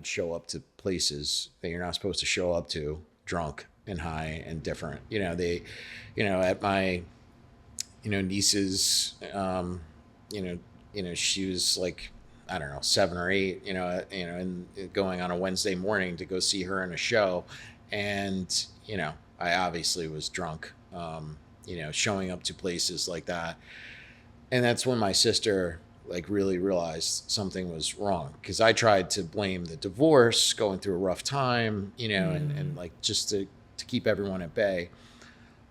would show up to places that you're not supposed to show up to, drunk and high and different. At my, niece's, she was like, I don't know, 7 or 8, and going on a Wednesday morning to go see her in a show. And, I obviously was drunk, showing up to places like that. And that's when my sister like really realized something was wrong, because I tried to blame the divorce, going through a rough time, and like just to keep everyone at bay.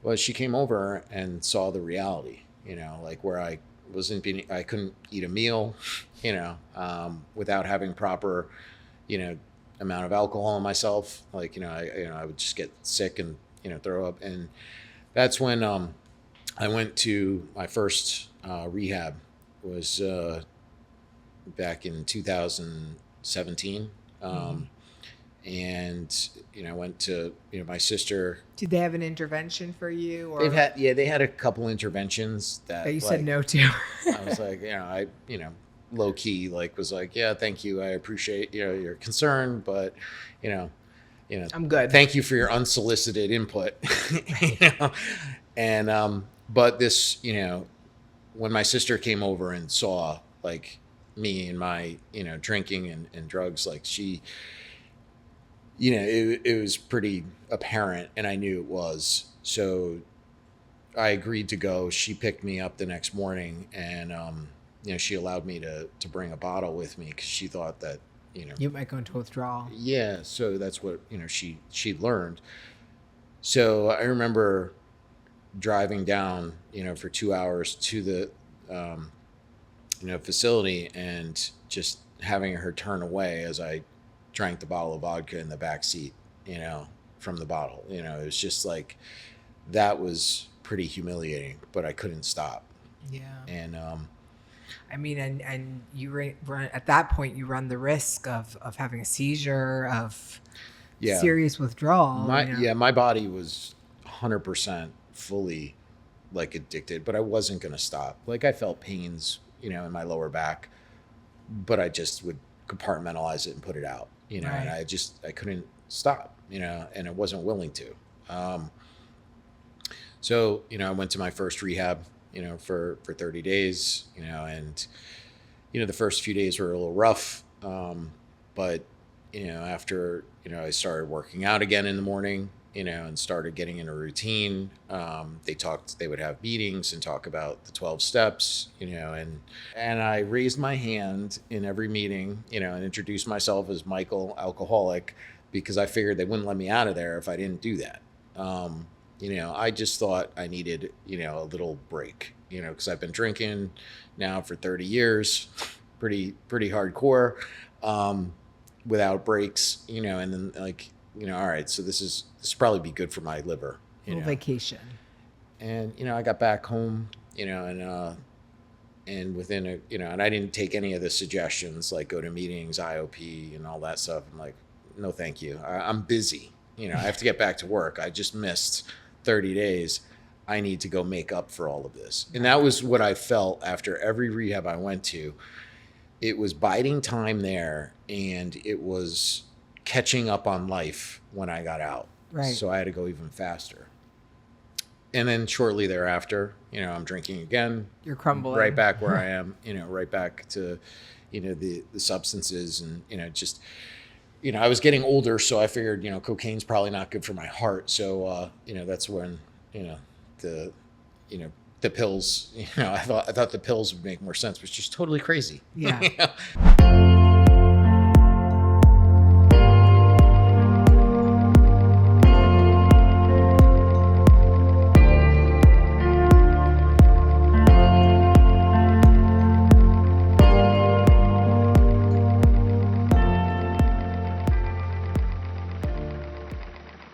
Well, she came over and saw the reality, like where I couldn't eat a meal, without having proper, amount of alcohol in myself. Like, I would just get sick and, throw up. And that's when I went to my first rehab. Was back in 2017. And, I went to, my sister. Did they have an intervention for you? Or? They had a couple interventions that you said no to. I was like, low key, like, was like, yeah, thank you. I appreciate, your concern, but, I'm good. Thank you for your unsolicited input. And, but this, when my sister came over and saw like me and my, drinking and drugs, like she, it was pretty apparent, and I knew it was. So I agreed to go. She picked me up the next morning, and, she allowed me to bring a bottle with me, because she thought that, you might go into withdrawal. Yeah. So that's what, she learned. So I remember driving down, for 2 hours to the, facility, and just having her turn away as I drank the bottle of vodka in the backseat, from the bottle. It was just like, that was pretty humiliating, but I couldn't stop. Yeah. And, and you run at that point, you run the risk of having a seizure, of serious withdrawal. My body was 100% fully like addicted, but I wasn't going to stop. Like, I felt pains, in my lower back, but I just would compartmentalize it and put it out, Right. And I couldn't stop, and I wasn't willing to. So, I went to my first rehab, for 30 days, and, the first few days were a little rough. But, after, I started working out again in the morning, and started getting in a routine. They would have meetings and talk about the 12 steps, and I raised my hand in every meeting, and introduced myself as 𝗙𝗢𝗟𝗟𝗢𝗪, because I figured they wouldn't let me out of there if I didn't do that. I just thought I needed, a little break, because I've been drinking now for 30 years, pretty hardcore, without breaks, and then like, all right, so this probably be good for my liver, vacation. And, I got back home, and within and I didn't take any of the suggestions, like go to meetings, IOP and all that stuff. I'm like, no, thank you. I'm busy. I have to get back to work. I just missed 30 days. I need to go make up for all of this. And that was what I felt after every rehab I went to. It was biding time there, and it was catching up on life when I got out. Right. So I had to go even faster. And then shortly thereafter, I'm drinking again. You're crumbling. Right back where I am, right back to, the substances, and, just, I was getting older, so I figured, cocaine's probably not good for my heart. So, that's when, the pills, I thought the pills would make more sense, which is totally crazy. Yeah.